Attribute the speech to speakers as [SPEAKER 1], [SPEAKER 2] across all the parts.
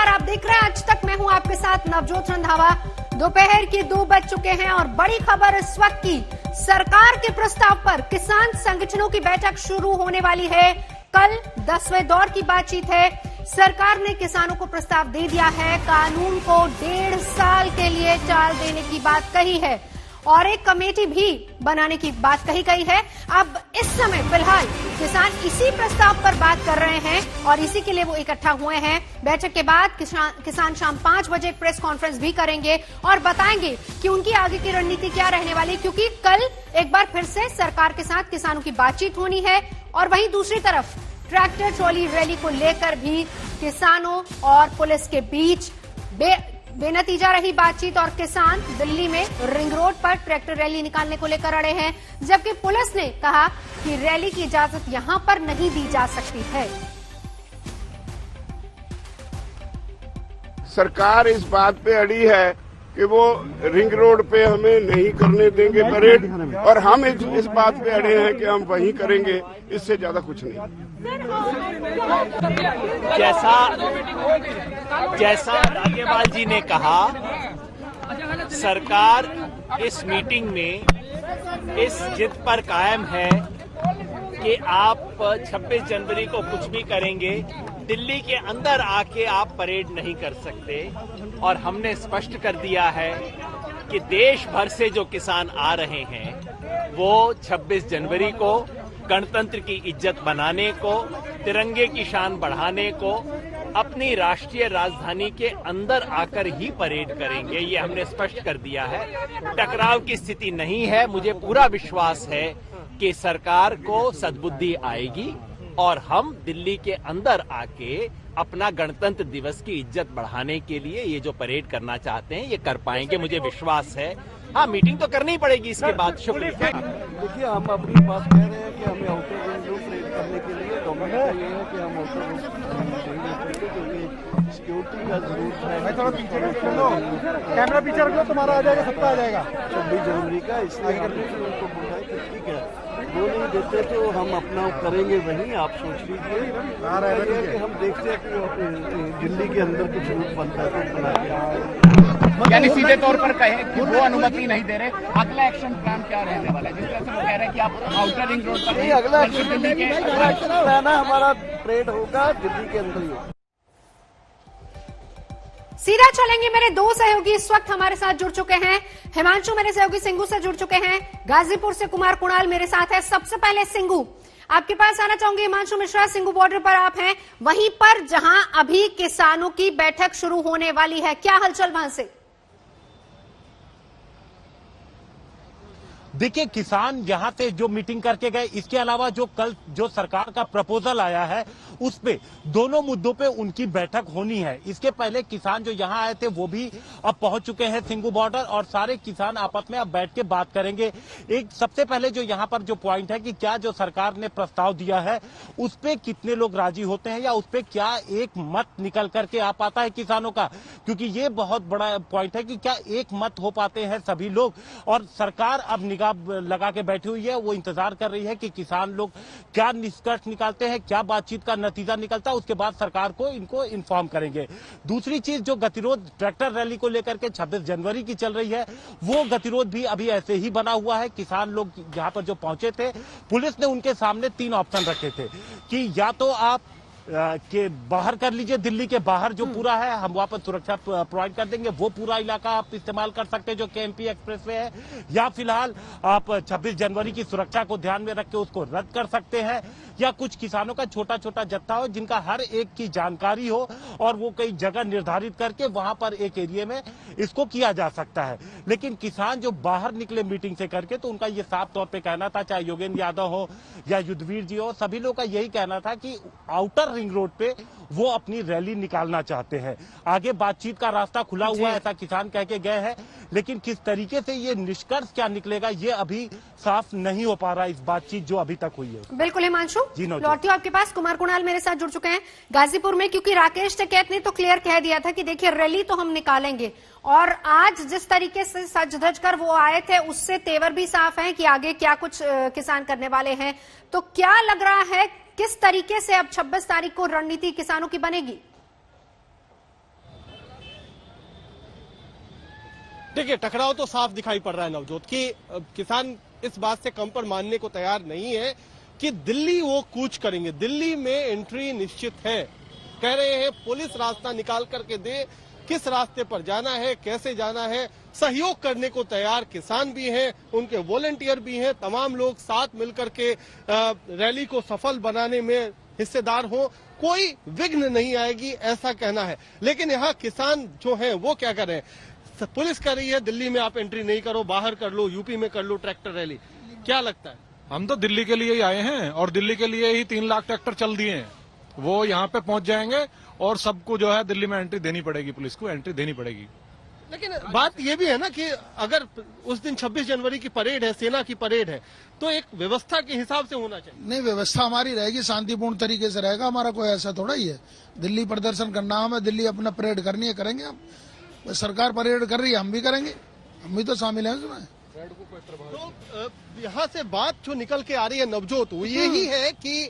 [SPEAKER 1] नमस्कार, आप देख रहे हैं आज तक। मैं हूं आपके साथ नवजोत रंधावा। दोपहर के 2 बज चुके हैं और बड़ी खबर इस वक्त की, सरकार के प्रस्ताव पर किसान संगठनों की बैठक शुरू होने वाली है। कल 10वें दौर की बातचीत है। सरकार ने किसानों को प्रस्ताव दे दिया है, कानून को 1.5 साल के लिए टाल देने की बात कही है और एक कमेटी भी बनाने की बात कही गई है। अब इस समय फिलहाल किसान इसी प्रस्ताव पर बात कर रहे हैं और इसी के लिए वो इकट्ठा हुए हैं। बैठक के बाद किसान शाम 5 बजे एक प्रेस कॉन्फ्रेंस भी करेंगे और बताएंगे कि उनकी आगे की रणनीति क्या रहने वाली, क्योंकि कल एक बार फिर से सरकार के साथ किसानों की बातचीत होनी है। और वहीं दूसरी तरफ ट्रैक्टर ट्रॉली रैली को लेकर भी किसानों और पुलिस के बीच बेनतीजा रही बातचीत और किसान दिल्ली में रिंग रोड पर ट्रैक्टर रैली निकालने को लेकर अड़े हैं, जबकि पुलिस ने कहा कि रैली की इजाजत यहां पर नहीं दी जा सकती है।
[SPEAKER 2] सरकार इस बात पे अड़ी है कि वो रिंग रोड पे हमें नहीं करने देंगे परेड, और हम इस बात पे अड़े हैं कि हम वहीं करेंगे, इससे ज्यादा कुछ नहीं।
[SPEAKER 3] जैसा राज्यपाल जी ने कहा, सरकार इस मीटिंग में इस जिद पर कायम है कि आप 26 जनवरी को कुछ भी करेंगे, दिल्ली के अंदर आके आप परेड नहीं कर सकते। और हमने स्पष्ट कर दिया है कि देश भर से जो किसान आ रहे हैं वो 26 जनवरी को गणतंत्र की इज्जत बनाने को, तिरंगे की शान बढ़ाने को, अपनी राष्ट्रीय राजधानी के अंदर आकर ही परेड करेंगे। ये हमने स्पष्ट कर दिया है। टकराव की स्थिति नहीं है। मुझे पूरा विश्वास है कि सरकार को सद्बुद्धि आएगी और हम दिल्ली के अंदर आके अपना गणतंत्र दिवस की इज्जत बढ़ाने के लिए ये जो परेड करना चाहते हैं ये कर पाएंगे, मुझे विश्वास है। हाँ, मीटिंग तो करनी पड़ेगी इसके बाद। शुक्रिया।
[SPEAKER 4] देखिए, हम अपनी बात कह रहे हैं कि हमें आउटर रिंग रोड परेड करने के लिए गवर्नमेंट का ये है कि हम आउटर रिंग रोड, क्योंकि सिक्योरिटी का जरूरत है। मैं थोड़ा पीछे कर लो, कैमरा पीछे रख लो, तुम्हारा आ जाएगा, सबका आ जाएगा 26 जनवरी का। इसलिए हमने उनको बोला कि ठीक है, वो नहीं देते तो हम अपना करेंगे वहीं, आप सोच लीजिए। कि हम देखते हैं कि दिल्ली के अंदर कुछ रूप बनता है तो बना के,
[SPEAKER 5] यानी सीधे तौर पर कहें कि वो अनुमति नहीं दे रहे। अगला एक्शन प्लान क्या रहने वाला है? जिस तरह से वो कह रहे हैं कि आप आउटर रिंग रोड पर,
[SPEAKER 4] अगला एक्शन प्लान है हमारा, परेड होगा दिल्ली के अंदर ही होगा।
[SPEAKER 1] सीधा चलेंगे। मेरे 2 सहयोगी इस वक्त हमारे साथ जुड़ चुके हैं। हिमांशु मेरे सहयोगी सिंगू से जुड़ चुके हैं, गाजीपुर से कुमार कुणाल मेरे साथ है। सबसे पहले सिंगू, आपके पास आना चाहूंगी। हिमांशु मिश्रा, सिंगू बॉर्डर पर आप हैं, वहीं पर जहां अभी किसानों की बैठक शुरू होने वाली है, क्या हलचल वहां से?
[SPEAKER 6] देखिए, किसान यहां से जो मीटिंग करके गए, इसके अलावा जो कल जो सरकार का प्रपोजल आया है उस पे दोनों मुद्दों पे उनकी बैठक होनी है। इसके पहले किसान जो यहां आए थे वो भी अब पहुंच चुके हैं सिंगू बॉर्डर और सारे किसान आपस में अब बैठ के बात करेंगे। एक सबसे पहले जो यहां पर जो पॉइंट है कि क्या जो सरकार ने प्रस्ताव दिया है उस पे कितने लोग राजी होते हैं या उस पे क्या एक मत निकल करके आ पाता है किसानों का, क्योंकि ये बहुत बड़ा पॉइंट है कि क्या एक मत हो पाते हैं सभी लोग। और सरकार अब निगाह लगा के बैठी हुई है, वो इंतजार कर रही है कि किसान लोग क्या निष्कर्ष निकालते हैं, क्या बातचीत का नतीजा निकलता है, उसके बाद सरकार को इनको इन्फॉर्म करेंगे। दूसरी चीज, जो गतिरोध ट्रैक्टर रैली को लेकर के 26 जनवरी की चल रही है, वो गतिरोध भी अभी ऐसे ही बना हुआ है। किसान लोग जहां पर जो पहुंचे थे, पुलिस ने उनके सामने 3 ऑप्शन रखे थे कि या तो आप के बाहर कर लीजिए, दिल्ली के बाहर जो पूरा है हम वहां पर सुरक्षा प्रोवाइड कर देंगे, वो पूरा इलाका आप इस्तेमाल कर सकते हैं जो केएमपी एक्सप्रेसवे है, या फिलहाल आप 26 जनवरी की सुरक्षा को ध्यान में रख के उसको रद्द कर सकते हैं, या कुछ किसानों का छोटा छोटा जत्था हो जिनका हर एक की जानकारी हो और वो कई जगह निर्धारित करके वहां पर एक एरिया में इसको किया जा सकता है। लेकिन किसान जो बाहर निकले मीटिंग से करके, तो उनका ये साफ तौर पे कहना था, चाहे योगेंद्र यादव हो या युद्धवीर जी हो, सभी लोगों का यही कहना था कि आउटर रिंग रोड पे वो अपनी रैली निकालना चाहते हैं। आगे बातचीत का रास्ता खुला हुआ है, ऐसा किसान कह के गए हैं, लेकिन किस तरीके से ये निष्कर्ष क्या निकलेगा ये अभी साफ नहीं हो पा रहा, इस बातचीत जो अभी तक हुई है।
[SPEAKER 1] बिल्कुल हिमांशु,
[SPEAKER 6] लौटी
[SPEAKER 1] आपके पास कुमार कुणाल मेरे साथ जुड़ चुके हैं गाजीपुर में, क्योंकि राकेश टिकैत ने तो क्लियर कह दिया था कि देखिए रैली तो हम निकालेंगे, और आज जिस तरीके से सज धज कर वो आए थे उससे तेवर भी साफ है कि आगे क्या कुछ किसान करने वाले हैं। तो क्या लग रहा है, किस तरीके से अब 26 तारीख को रणनीति किसानों की बनेगी?
[SPEAKER 7] देखिए, टकराव तो साफ दिखाई पड़ रहा है नवजोत कि किसान इस बात से कम पर मानने को तैयार नहीं है कि दिल्ली वो कूच करेंगे। दिल्ली में एंट्री निश्चित है। कह रहे हैं पुलिस रास्ता निकाल करके दे, किस रास्ते पर जाना है, कैसे जाना है, सहयोग करने को तैयार किसान भी हैं, उनके वॉलंटियर भी हैं। तमाम लोग साथ मिलकर के रैली को सफल बनाने में हिस्सेदार हो, कोई विघ्न नहीं आएगी, ऐसा कहना है। लेकिन यहाँ किसान जो हैं वो क्या कर रहे हैं? पुलिस कह रही है दिल्ली में आप एंट्री नहीं करो, बाहर कर लो, यूपी में कर लो ट्रैक्टर रैली। क्या लगता है?
[SPEAKER 8] हम तो दिल्ली के लिए ही आए हैं और दिल्ली के लिए ही 3 लाख ट्रैक्टर चल दिए हैं। वो यहाँ पे पहुंच जाएंगे और सबको जो है दिल्ली में एंट्री देनी पड़ेगी, पुलिस को एंट्री देनी पड़ेगी।
[SPEAKER 7] लेकिन बात यह भी है ना कि अगर उस दिन 26 जनवरी की परेड है, सेना की परेड है, तो एक व्यवस्था के हिसाब से होना चाहिए।
[SPEAKER 9] नहीं, व्यवस्था हमारी रहेगी, शांतिपूर्ण तरीके से रहेगा। हमारा कोई ऐसा थोड़ा ही है दिल्ली प्रदर्शन करना, हमें दिल्ली अपना परेड करनी है, करेंगे हम। सरकार परेड कर रही है, हम भी करेंगे, हम भी तो शामिल हैं उसमें।
[SPEAKER 7] तो यहाँ से बात जो निकल के आ रही है नवजोत, वो यही है कि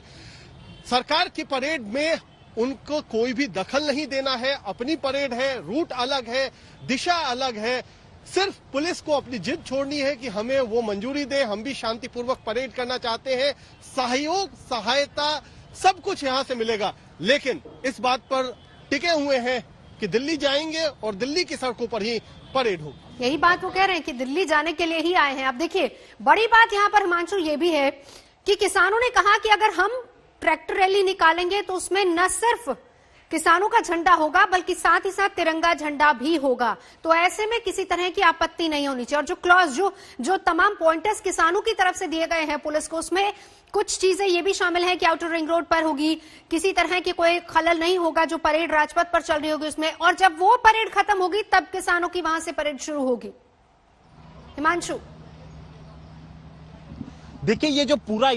[SPEAKER 7] सरकार की परेड में उनको कोई भी दखल नहीं देना है। अपनी परेड है, रूट अलग है, दिशा अलग है। सिर्फ पुलिस को अपनी जिद छोड़नी है कि हमें वो मंजूरी दे, हम भी शांतिपूर्वक परेड करना चाहते हैं। सहयोग, सहायता सब कुछ यहाँ से मिलेगा। लेकिन इस बात पर टिके हुए हैं कि दिल्ली जाएंगे और दिल्ली की सड़कों पर ही परेड होगी।
[SPEAKER 1] यही बात वो कह रहे हैं कि दिल्ली जाने के लिए ही आए हैं। अब देखिए, बड़ी बात यहाँ पर हिमांशु ये भी है कि किसानों ने कहा कि अगर हम ट्रैक्टर रैली निकालेंगे तो उसमें न सिर्फ किसानों का झंडा होगा बल्कि साथ ही साथ तिरंगा झंडा भी होगा। तो ऐसे में किसी तरह की आपत्ति नहीं होनी चाहिए। और जो क्लॉज जो तमाम पॉइंटर्स किसानों की तरफ से दिए गए हैं पुलिस को, उसमें कुछ चीजें ये भी शामिल है कि आउटर रिंग रोड पर होगी, किसी तरह की कोई खलल नहीं होगा, जो परेड राजपथ पर चल रही होगी उसमें। और जब वो परेड खत्म होगी तब किसानों की वहां से परेड शुरू होगी। हिमांशु,
[SPEAKER 6] देखिए, ये जो पूरा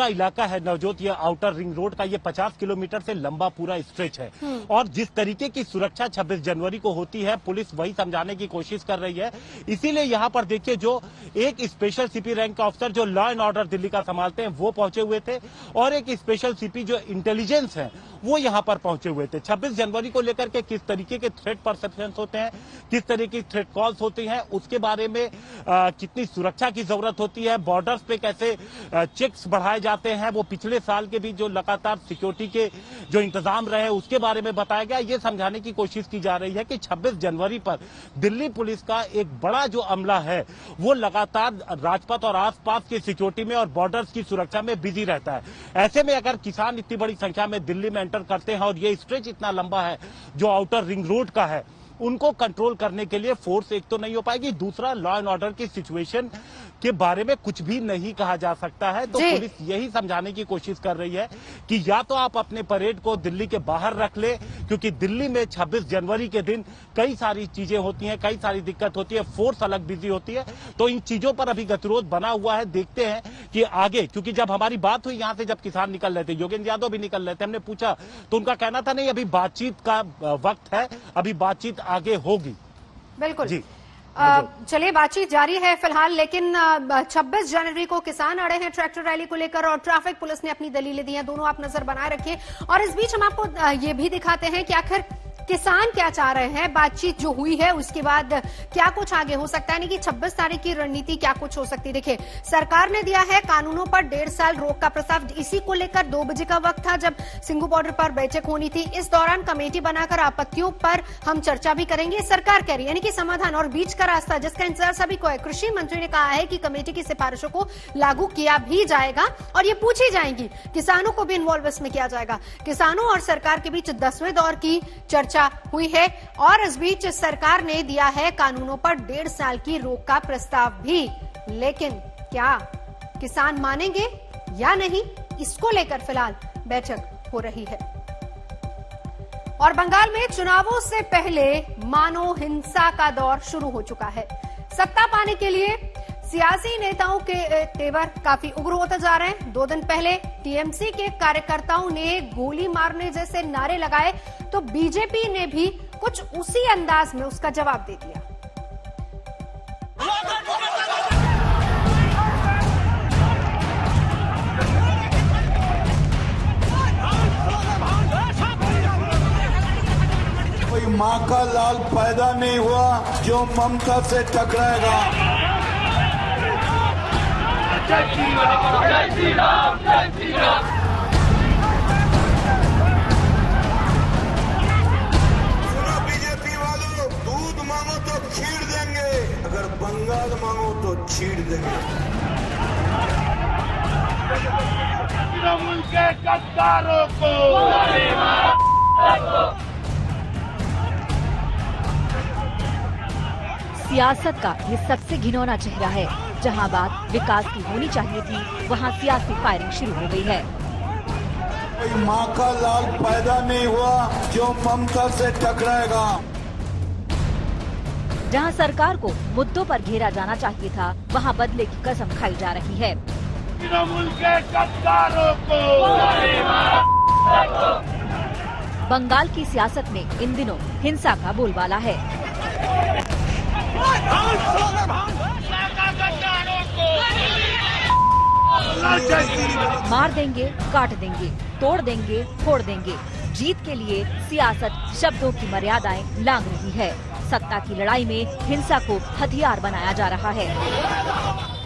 [SPEAKER 6] इलाका है नवजोत, ये आउटर रिंग रोड का ये 50 किलोमीटर से लंबा पूरा स्ट्रेच है। और जिस तरीके की सुरक्षा 26 जनवरी को होती है, पुलिस वही समझाने की कोशिश कर रही है। इसीलिए यहाँ पर देखिए, जो एक स्पेशल सीपी रैंक का अफसर जो लॉ एंड ऑर्डर दिल्ली का संभालते हैं वो पहुंचे हुए थे, और एक स्पेशल सीपी जो इंटेलिजेंस है वो यहाँ पर पहुंचे हुए थे। 26 जनवरी को लेकर के किस तरीके के थ्रेट परसेप्शन होते हैं, किस तरह की थ्रेट कॉल्स होती हैं, उसके बारे में कितनी सुरक्षा की जरूरत होती है, बॉर्डर्स पे कैसे चेक्स बढ़ाए जाते हैं, वो पिछले साल के भी जो लगातार सिक्योरिटी के जो इंतजाम रहे उसके बारे में बताया गया। ये समझाने की कोशिश की जा रही है कि 26 जनवरी पर दिल्ली पुलिस का एक बड़ा जो अमला है वो लगातार राजपथ और आसपास की सिक्योरिटी में और बॉर्डर्स की सुरक्षा में बिजी रहता है। ऐसे में अगर किसान इतनी बड़ी संख्या में दिल्ली में एंटर करते हैं और ये स्ट्रेच इतना लंबा है जो आउटर रिंग रोड का है, उनको कंट्रोल करने के लिए फोर्स एक तो नहीं हो पाएगी, दूसरा लॉ एंड ऑर्डर की सिचुएशन के बारे में कुछ भी नहीं कहा जा सकता है। तो पुलिस यही समझाने की कोशिश कर रही है कि या तो आप अपने परेड को दिल्ली के बाहर रख ले, क्योंकि दिल्ली में 26 जनवरी के दिन कई सारी चीजें होती हैं, कई सारी दिक्कत होती है, फोर्स अलग बिजी होती है। तो इन चीजों पर अभी गतिरोध बना हुआ है। देखते हैं कि आगे, क्योंकि जब हमारी बात हुई यहाँ से, जब किसान निकल रहे थे, योगेंद्र यादव भी निकल रहे थे, हमने पूछा तो उनका कहना था नहीं, अभी बातचीत का वक्त है, अभी बातचीत आगे होगी।
[SPEAKER 1] बिल्कुल जी, चलिए बातचीत जारी है फिलहाल। लेकिन 26 जनवरी को किसान अड़े हैं ट्रैक्टर रैली को लेकर और ट्रैफिक पुलिस ने अपनी दलीलें दी हैं। दोनों आप नजर बनाए रखिए। और इस बीच हम आपको ये भी दिखाते हैं कि आखिर किसान क्या चाह रहे हैं, बातचीत जो हुई है उसके बाद क्या कुछ आगे हो सकता है, यानी कि 26 तारीख की रणनीति क्या कुछ हो सकती है। देखिए, सरकार ने दिया है कानूनों पर 1.5 साल रोक का प्रस्ताव। इसी को लेकर 2 बजे का वक्त था जब सिंघू बॉर्डर पर बैठक होनी थी। इस दौरान कमेटी बनाकर आपत्तियों पर हम चर्चा भी करेंगे, सरकार कह रही है, यानी कि समाधान और बीच का रास्ता जिसका इंतजार सभी को है। कृषि मंत्री ने कहा है कि कमेटी की सिफारिशों को लागू किया भी जाएगा और ये पूछी जाएंगी, किसानों को भी इन्वॉल्व इसमें किया जाएगा। किसानों और सरकार के बीच 10वें दौर की चर्चा हुई है और इस बीच सरकार ने दिया है कानूनों पर 1.5 साल की रोक का प्रस्ताव भी। लेकिन क्या किसान मानेंगे या नहीं, इसको लेकर फिलहाल बैठक हो रही है। और बंगाल में चुनावों से पहले मानो हिंसा का दौर शुरू हो चुका है। सत्ता पाने के लिए सियासी नेताओं के तेवर काफी उग्र होते जा रहे हैं। 2 दिन पहले टीएमसी के कार्यकर्ताओं ने गोली मारने जैसे नारे लगाए तो बीजेपी ने भी कुछ उसी अंदाज में उसका जवाब दे दिया।
[SPEAKER 10] कोई माँ का लाल पैदा नहीं हुआ जो ममता से टकराएगा।
[SPEAKER 11] जय श्री राम, जय श्री राम, जय श्री राम।
[SPEAKER 10] सुनो बीजेपी वालों, दूध मांगो तो खीर देंगे, अगर बंगाल मांगो तो छीड़ देंगे।
[SPEAKER 11] तृणमूल के गद्दारों को
[SPEAKER 12] सियासत का ये सबसे घिनौना चेहरा है। जहां बात विकास की होनी चाहिए थी, वहां सियासी फायरिंग शुरू हो गई है।
[SPEAKER 10] कोई माँ का लाल पैदा नहीं हुआ जो ममता से टकराएगा।
[SPEAKER 12] जहां सरकार को मुद्दों पर घेरा जाना चाहिए था, वहां बदले की कसम खाई जा रही है।
[SPEAKER 11] तृणमूल के गद्दारों को
[SPEAKER 12] बंगाल की सियासत में इन दिनों हिंसा का बोलबाला है। मार देंगे, काट देंगे, तोड़ देंगे, फोड़ देंगे। जीत के लिए सियासत शब्दों की मर्यादाएं लांघ रही है। सत्ता की लड़ाई में हिंसा को हथियार बनाया जा रहा है।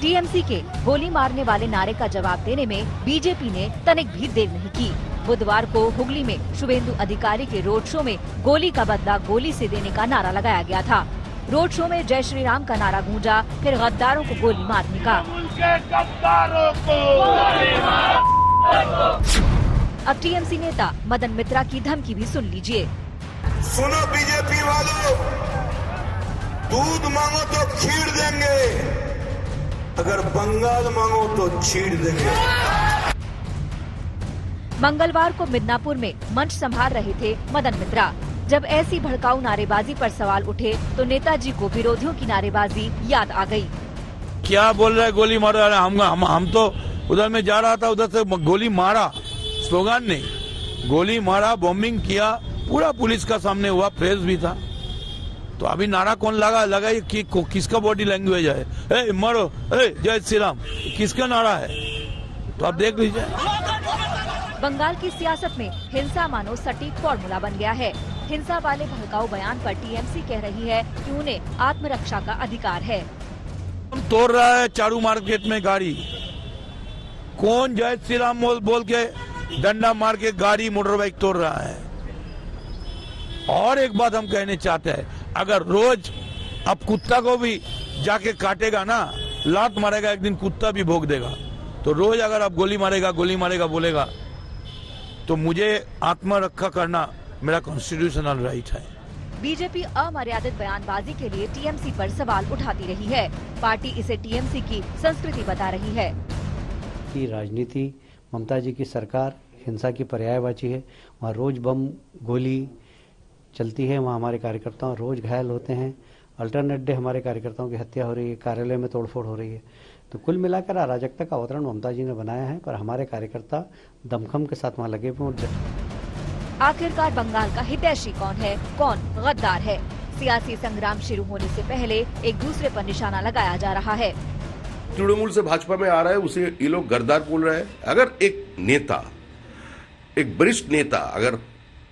[SPEAKER 12] टीएमसी के गोली मारने वाले नारे का जवाब देने में बीजेपी ने तनिक भी देर नहीं की। बुधवार को हुगली में शुभेंदु अधिकारी के रोड शो में गोली का बदला गोली से देने का नारा लगाया गया था। रोड शो में जय श्री राम का नारा गूंजा, फिर गद्दारों को गोली मारने का। अब टीएमसी नेता मदन मित्रा की धमकी भी सुन लीजिए।
[SPEAKER 10] सुनो बीजेपी वालों, दूध मांगो तो खीर देंगे, अगर बंगाल मांगो तो छीड़ देंगे।
[SPEAKER 12] मंगलवार को मिदनापुर में मंच संभाल रहे थे मदन मित्रा। जब ऐसी भड़काऊ नारेबाजी पर सवाल उठे तो नेताजी को विरोधियों की नारेबाजी याद आ गई।
[SPEAKER 13] क्या बोल रहा है, गोली मारो? हम तो उधर में जा रहा था, उधर से गोली मारा, स्लोगन नहीं, गोली मारा, बॉम्बिंग किया, पूरा पुलिस का सामने हुआ, प्रेस भी था। तो अभी नारा कौन लगा कि किसका बॉडी लैंग्वेज है? ए मारो, ए जय श्री राम, किसका नारा है? तो आप देख लीजिए।
[SPEAKER 12] बंगाल की सियासत में हिंसा मानो सटीक फॉर्मूला बन गया है। हिंसा वाले भड़काऊ बयान पर टीएमसी कह रही है कि उन्हें आत्मरक्षा का अधिकार है।
[SPEAKER 13] तोड़ रहा है चारू मार्केट में गाड़ी, कौन जय श्री राम बोल के डंडा मार के गाड़ी मोटर बाइक तोड़ रहा है। और एक बात हम कहने चाहते हैं, अगर रोज अब कुत्ता को भी जाके काटेगा ना, लात मारेगा, एक दिन कुत्ता भी भोग देगा। तो रोज अगर आप गोली मारेगा बोलेगा, तो मुझे आत्मरक्षा करना मेरा कॉन्स्टिट्यूशनल राइट है।
[SPEAKER 12] बीजेपी अमर्यादित बयानबाजी के लिए टीएमसी पर सवाल उठाती रही है। पार्टी इसे टीएमसी की संस्कृति बता रही है।
[SPEAKER 14] की राजनीति, ममता जी की सरकार हिंसा की पर्यायवाची है। वहाँ रोज बम गोली चलती है, वहाँ हमारे कार्यकर्ता रोज घायल होते हैं। अल्टरनेट डे हमारे कार्यकर्ताओं की हत्या हो रही है, कार्यालय में तोड़फोड़ हो रही है। तो कुल मिलाकर अराजकता का अवतरण ममता जी ने बनाया है, पर हमारे कार्यकर्ता दमखम के साथ वहाँ लगे हुए हैं।
[SPEAKER 12] आखिरकार बंगाल का हितैषी कौन है, कौन गद्दार है? सियासी संग्राम शुरू होने से पहले एक दूसरे पर निशाना लगाया जा रहा है।
[SPEAKER 15] तृणमूल से भाजपा में आ रहा है, उसे ये लोग गद्दार बोल रहे हैं। अगर एक नेता, एक वरिष्ठ नेता अगर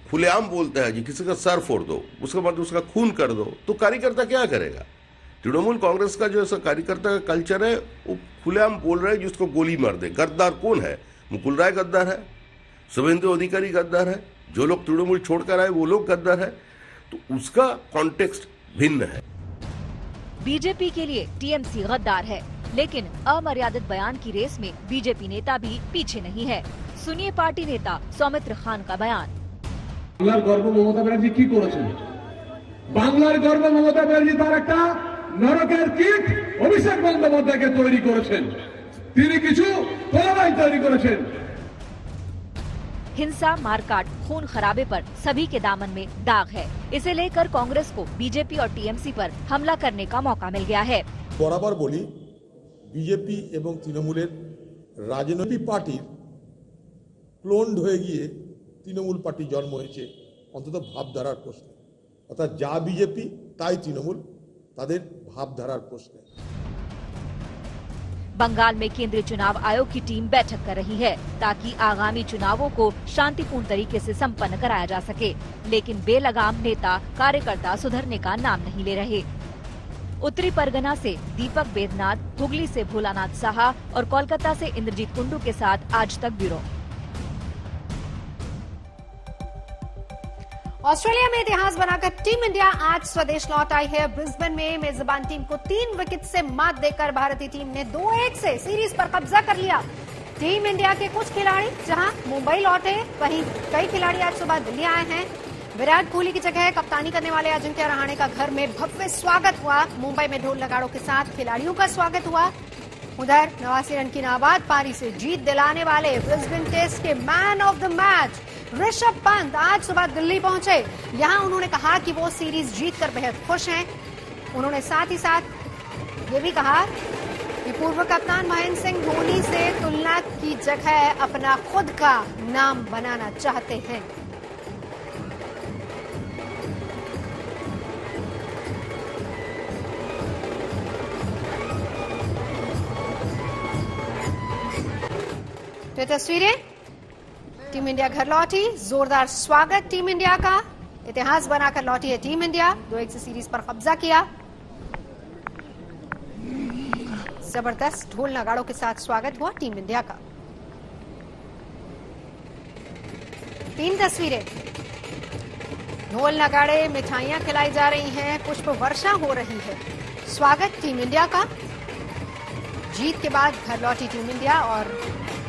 [SPEAKER 15] खुलेआम बोलता है कि किसी का सर फोड़ दो, उसके बाद उसका खून कर दो, तो कार्यकर्ता क्या करेगा? तृणमूल कांग्रेस का जो ऐसा कार्यकर्ता का कल्चर है, वो खुलेआम बोल रहे हैं जिसको गोली मार दे। गद्दार कौन है? मुकुल राय गद्दार है, शुभेंदु अधिकारी गद्दार है, जो लोग तृणमूल छोड़कर आए वो लोग गद्दार है। तो उसका कॉन्टेक्स्ट भिन्न है।
[SPEAKER 12] बीजेपी के लिए टीएमसी गद्दार है, लेकिन अमर्यादित बयान की रेस में बीजेपी नेता भी पीछे नहीं है। सुनिए पार्टी नेता सौमित्र खान का बयान।
[SPEAKER 16] বাংলার গর্ব মমতা ব্যানার্জি কি করেছেন? বাংলার গর্ব মমতা ব্যানার্জি তার একটা নরকের কীট অভিষেক বন্দ্যোপাধ্যায়কে তৈরি করেছেন। তিনি কিছু কলাবাই তৈরি করেছেন।
[SPEAKER 12] हिंसा, मारकाट, खून खराबे पर सभी के दामन में दाग है। इसे लेकर कांग्रेस को बीजेपी और टीएमसी पर हमला करने का मौका मिल गया है।
[SPEAKER 17] बराबर बोली बीजेपी एवं तृणमूलेर राजनैतिक पार्टी क्लोन्ड হয়ে গিয়ে তৃণমূল পার্টি জন্ম হয়েছে অন্তত ভাবধারার প্রশ্নে। অর্থাৎ যা বিজেপি তাই তৃণমূল, তাদের ভাবধারার প্রশ্নে।
[SPEAKER 12] बंगाल में केंद्रीय चुनाव आयोग की टीम बैठक कर रही है ताकि आगामी चुनावों को शांतिपूर्ण तरीके से संपन्न कराया जा सके, लेकिन बेलगाम नेता कार्यकर्ता सुधरने का नाम नहीं ले रहे। उत्तरी परगना से दीपक बेदनाथ, हुगली से भोलानाथ साहा और कोलकाता से इंद्रजीत कुंडू के साथ आज तक ब्यूरो।
[SPEAKER 1] ऑस्ट्रेलिया में इतिहास बनाकर टीम इंडिया आज स्वदेश लौट आई है। ब्रिस्बेन में मेजबान टीम को 3 विकेट से मात देकर भारतीय टीम ने 2-1 से सीरीज पर कब्जा कर लिया। टीम इंडिया के कुछ खिलाड़ी जहां मुंबई लौटे, वहीं कई खिलाड़ी आज सुबह दिल्ली आए हैं। विराट कोहली की जगह कप्तानी करने वाले अजिंक्य रहाणे का घर में भव्य स्वागत हुआ। मुंबई में ढोल नगाड़ों के साथ खिलाड़ियों का स्वागत हुआ। उधर 89 रन की नाबाद पारी से जीत दिलाने वाले ब्रिस्बेन टेस्ट के man of the match Rishabh Pant आज सुबह दिल्ली पहुंचे। यहां उन्होंने कहा कि वो सीरीज जीतकर बेहद खुश हैं। उन्होंने साथ ही साथ ये भी कहा कि पूर्व कप्तान महेंद्र सिंह धोनी से तुलना की जगह अपना खुद का नाम बनाना चाहते हैं। तो तस्वीरें टीम इंडिया घर लौटी, जोरदार स्वागत टीम इंडिया का। इतिहास बनाकर लौटी है टीम इंडिया, 2-1 से सीरीज पर कब्जा किया। जबरदस्त ढोल नगाड़ों के साथ स्वागत हुआ टीम इंडिया का। 3 तस्वीरें, ढोल नगाड़े, मिठाइयां खिलाई जा रही हैं, पुष्प वर्षा हो रही है। स्वागत टीम इंडिया का। जीत के बाद घर लौटी टीम इंडिया और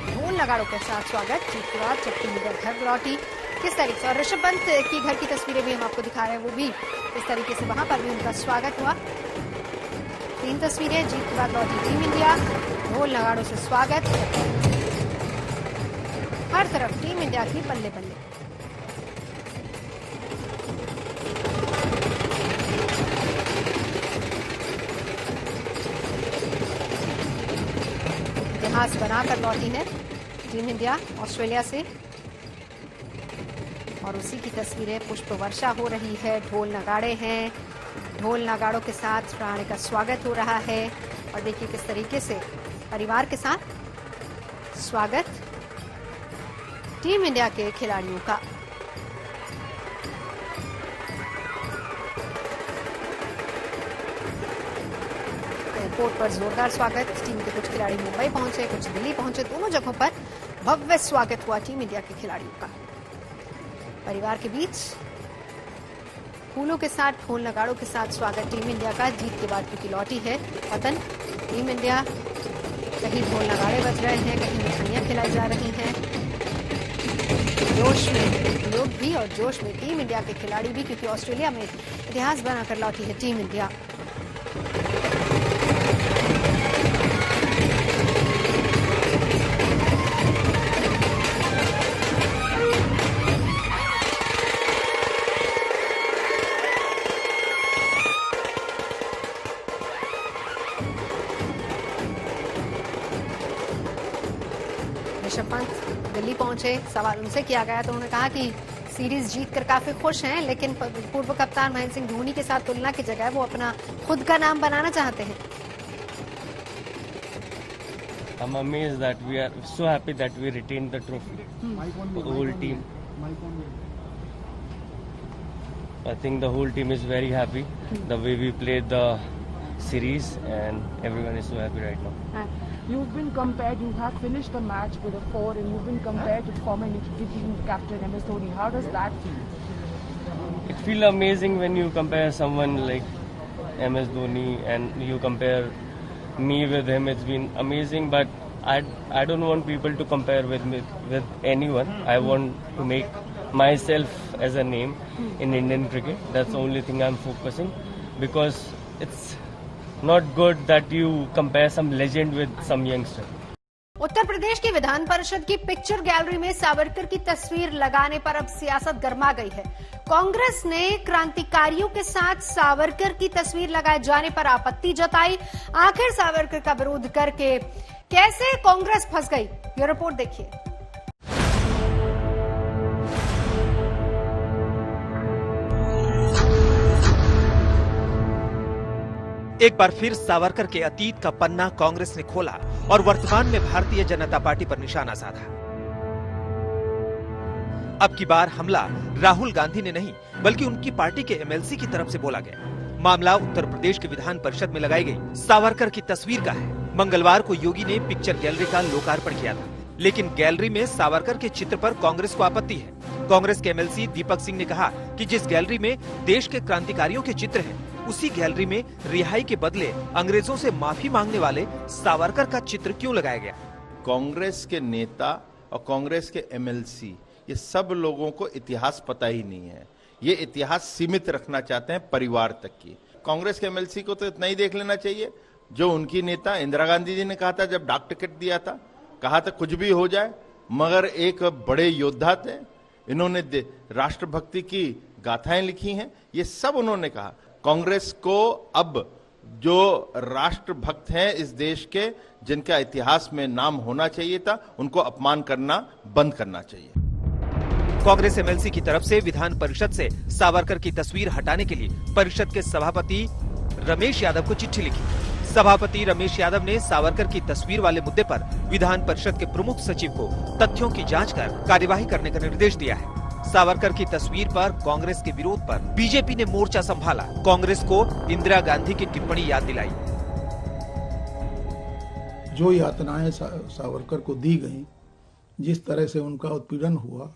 [SPEAKER 1] ढोल नगाड़ों के साथ स्वागत जीत के बाद जब टीम इंडिया घर लौटी किस तरीके से। और ऋषभ पंत की घर की तस्वीरें भी हम आपको दिखा रहे हैं, वो भी किस तरीके से वहां पर भी उनका स्वागत हुआ। 3 तस्वीरें, जीत के बाद लौटी टीम इंडिया, ढोल नगाड़ों से स्वागत, हर तरफ टीम इंडिया की बल्ले बल्ले। इतिहास बनाकर लौटी है टीम इंडिया ऑस्ट्रेलिया से और उसी की तस्वीरें, पुष्प वर्षा हो रही है, ढोल नगाड़े हैं, ढोल नगाड़ों के साथ रहाणे का स्वागत हो रहा है। और देखिए किस तरीके से परिवार के साथ स्वागत टीम इंडिया के खिलाड़ियों का। एयरपोर्ट पर जोरदार स्वागत, टीम के कुछ खिलाड़ी मुंबई पहुंचे, कुछ दिल्ली पहुंचे, दोनों जगहों पर भव्य स्वागत हुआ टीम इंडिया के खिलाड़ियों का। परिवार के बीच फूलों के साथ, ढोल नगाड़ों के साथ स्वागत टीम इंडिया का। जीत के बाद क्योंकि लौटी है वतन टीम इंडिया, कहीं ढोल नगाड़े बज रहे हैं, कहीं मिठाइयां खिलाई जा रही हैं। जोश में लोग भी और जोश में टीम इंडिया के खिलाड़ी भी, क्योंकि ऑस्ट्रेलिया में इतिहास बनाकर लौटी है टीम इंडिया। ऋषभ पंत दिल्ली पहुंचे, सवाल उनसे किया गया तो उन्होंने कहा कि सीरीज जीतकर काफी खुश हैं, लेकिन पूर्व कप्तान महेंद्र सिंह धोनी के साथ तुलना की जगह वो अपना खुद का नाम बनाना चाहते हैं।
[SPEAKER 18] I'm amazed that we are so happy that we retained the trophy. The whole team. I think the whole team is very happy the way we played the series, and everyone is so happy right now.
[SPEAKER 19] You've been compared, you have finished the match with a 4 and you've been compared to former team captain MS Dhoni. How does that feel?
[SPEAKER 18] It feels amazing when you compare someone like MS Dhoni and you compare me with him. It's been amazing, but I don't want people to compare with me with anyone. I want to make myself as a name in Indian cricket. That's the only thing I'm focusing, because it's not good that you compare some legend with some youngster.
[SPEAKER 1] Uttar Pradesh की विधान परिषद की picture gallery में सावरकर की तस्वीर लगाने पर अब सियासत गर्मा गई है। कांग्रेस ने क्रांतिकारियों के साथ सावरकर की तस्वीर लगाए जाने पर आपत्ति जताई। आखिर सावरकर का विरोध करके कैसे कांग्रेस फंस गई, ये रिपोर्ट देखिए।
[SPEAKER 20] एक बार फिर सावरकर के अतीत का पन्ना कांग्रेस ने खोला और वर्तमान में भारतीय जनता पार्टी पर निशाना साधा। अब की बार हमला राहुल गांधी ने नहीं बल्कि उनकी पार्टी के एमएलसी की तरफ से बोला गया। मामला उत्तर प्रदेश के विधान परिषद में लगाई गई सावरकर की तस्वीर का है। मंगलवार को योगी ने पिक्चर गैलरी का लोकार्पण किया था, लेकिन गैलरी में सावरकर के चित्र पर कांग्रेस को आपत्ति है। कांग्रेस के एमएलसी दीपक सिंह ने कहा कि जिस गैलरी में देश के क्रांतिकारियों के चित्र हैं, उसी गैलरी में रिहाई के बदले अंग्रेजों से माफी मांगने वाले सावरकर का चित्र क्यों लगाया गया?
[SPEAKER 21] कांग्रेस के नेता और कांग्रेस के एमएलसी, ये सब लोगों को इतिहास पता ही नहीं है। ये इतिहास सीमित रखना चाहते हैं परिवार तक की। कांग्रेस के एमएलसी को तो इतना ही देख लेना चाहिए जो उनकी नेता इंदिरा गांधी जी ने कहा था जब डाक टिकट दिया था, कहा था कुछ भी हो जाए, मगर एक बड़े योद्धा थे, इन्होंने राष्ट्रभक्ति की गाथाएं लिखी हैं, ये सब उन्होंने कहा। कांग्रेस को अब जो राष्ट्रभक्त हैं इस देश के, जिनका इतिहास में नाम होना चाहिए था, उनको अपमान करना बंद करना चाहिए।
[SPEAKER 20] कांग्रेस एमएलसी की तरफ से विधान परिषद से सावरकर की तस्वीर हटाने के लिए परिषद के सभापति रमेश यादव को चिट्ठी लिखी। सभापति रमेश यादव ने सावरकर की तस्वीर वाले मुद्दे पर विधान परिषद के प्रमुख सचिव को तथ्यों की जांच कर कार्यवाही करने का निर्देश दिया है। सावरकर की तस्वीर पर कांग्रेस के विरोध पर बीजेपी ने मोर्चा संभाला। कांग्रेस को इंदिरा गांधी की टिप्पणी याद दिलाई।
[SPEAKER 9] जो यातनाएं सावरकर को दी गई, जिस तरह से उनका उत्पीड़न हुआ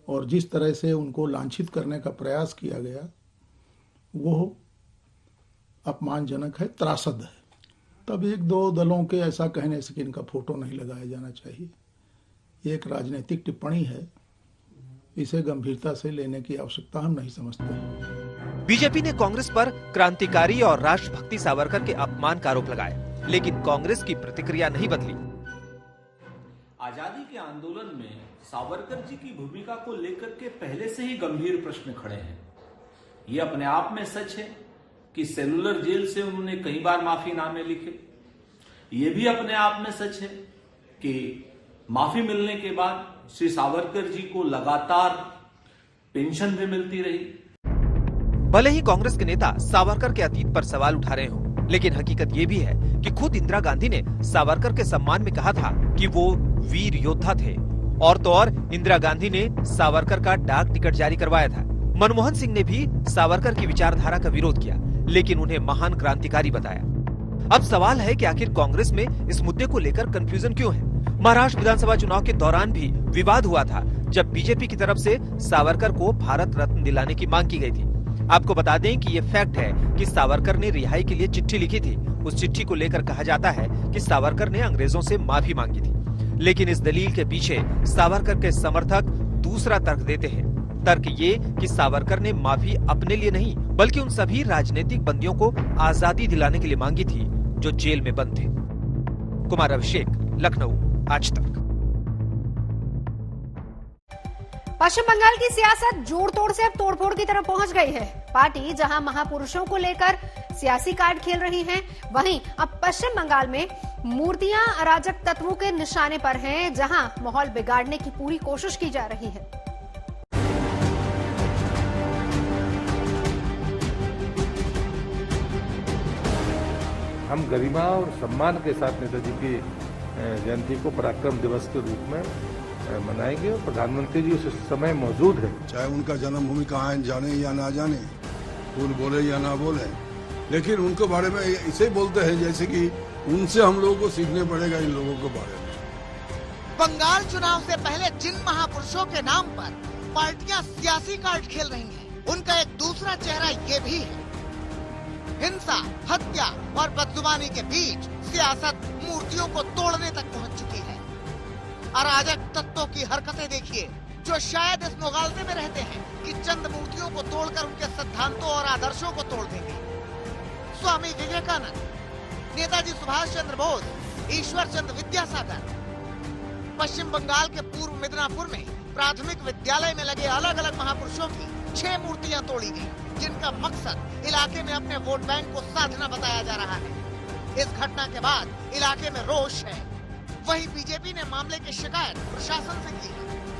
[SPEAKER 9] और जिस तरह से उनको लांछित करने का प्रयास किया गया, वो अपमानजनक है, त्रासद है। तब एक दो दलों के ऐसा कहने से कि इनका फोटो नहीं लगाया जाना चाहिए, ये एक राजनीतिक टिप्पणी है, इसे गंभीरता से लेने की आवश्यकता हम नहीं समझते।
[SPEAKER 20] बीजेपी ने कांग्रेस पर क्रांतिकारी और राष्ट्रभक्ति सावरकर के अपमान का आरोप लगाया, लेकिन कांग्रेस की प्रतिक्रिया नहीं बदली।
[SPEAKER 22] आजादी के आंदोलन में सावरकर जी की भूमिका को लेकर के पहले से ही गंभीर प्रश्न खड़े हैं। ये अपने आप में सच है कि सेलुलर जेल से उन्होंने कई बार माफीनामे लिखे। ये भी अपने आप में सच है कि माफी मिलने के बाद श्री सावरकर जी को लगातार पेंशन भी मिलती रही।
[SPEAKER 20] भले ही कांग्रेस के नेता सावरकर के अतीत पर सवाल उठा रहे हों, लेकिन हकीकत ये भी है कि खुद इंदिरा गांधी ने सावरकर के सम्मान में कहा था कि वो वीर योद्धा थे। और तो और इंदिरा गांधी ने सावरकर का डाक टिकट जारी करवाया था। मनमोहन सिंह ने भी सावरकर की विचारधारा का विरोध किया, लेकिन उन्हें महान क्रांतिकारी बताया। अब सवाल है कि आखिर कांग्रेस में इस मुद्दे को लेकर कंफ्यूजन क्यों है? महाराष्ट्र विधानसभा चुनाव के दौरान भी विवाद हुआ था, जब बीजेपी की तरफ से सावरकर को भारत रत्न दिलाने की मांग की गई थी। आपको बता दें कि ये फैक्ट है कि सावरकर ने रिहाई के लिए चिट्ठी लिखी थी। उस चिट्ठी को लेकर कहा जाता है कि सावरकर ने अंग्रेजों से माफी मांगी थी, लेकिन इस दलील के पीछे सावरकर के समर्थक दूसरा तर्क देते हैं। तर्क ये कि सावरकर ने माफी अपने लिए नहीं बल्कि उन सभी राजनीतिक बंदियों को आजादी दिलाने के लिए मांगी थी जो जेल में बंद थे। कुमार अभिषेक, लखनऊ, आज तक।
[SPEAKER 1] पश्चिम बंगाल की सियासत जोड़ तोड़ से अब तोड़फोड़ की तरफ पहुंच गई है। पार्टी जहां महापुरुषों को लेकर सियासी कार्ड खेल रही है, वहीं अब पश्चिम बंगाल में मूर्तियां अराजक तत्वों के निशाने पर हैं, जहां माहौल बिगाड़ने की पूरी कोशिश की जा रही है।
[SPEAKER 23] हम गरिमा और सम्मान के साथ नेताजी की जयंती को पराक्रम दिवस के रूप में मनाएंगे और प्रधानमंत्री जी उस समय मौजूद है।
[SPEAKER 24] चाहे उनका जन्मभूमि कहाँ है, जाने या ना जाने, फूल बोले या ना बोले, लेकिन उनके बारे में ऐसे बोलते हैं जैसे कि उनसे हम लोगों को सीखने पड़ेगा इन लोगों के बारे में।
[SPEAKER 25] बंगाल चुनाव से पहले जिन महापुरुषों के नाम पर पार्टियां सियासी कार्ड खेल रही हैं, उनका एक दूसरा चेहरा ये भी है। हिंसा, हत्या और बदजुबानी के बीच सियासत मूर्तियों को तोड़ने तक पहुंच चुकी है। अराजक तत्वों की हरकतें देखिए, जो शायद इस मुगालते में रहते हैं कि चंद मूर्तियों को तोड़कर उनके सिद्धांतों और आदर्शों को तोड़ देंगे। स्वामी विवेकानंद, नेताजी सुभाष चंद्र बोस, ईश्वर चंद्र विद्यासागर। पश्चिम बंगाल के पूर्व मिदनापुर में प्राथमिक विद्यालय में लगे अलग अलग महापुरुषों की 6 मूर्तियां तोड़ी गई, जिनका मकसद इलाके में अपने वोट बैंक को साधना बताया जा रहा है। इस घटना के बाद इलाके में रोष है। वहीं बीजेपी ने मामले की शिकायत प्रशासन से की है।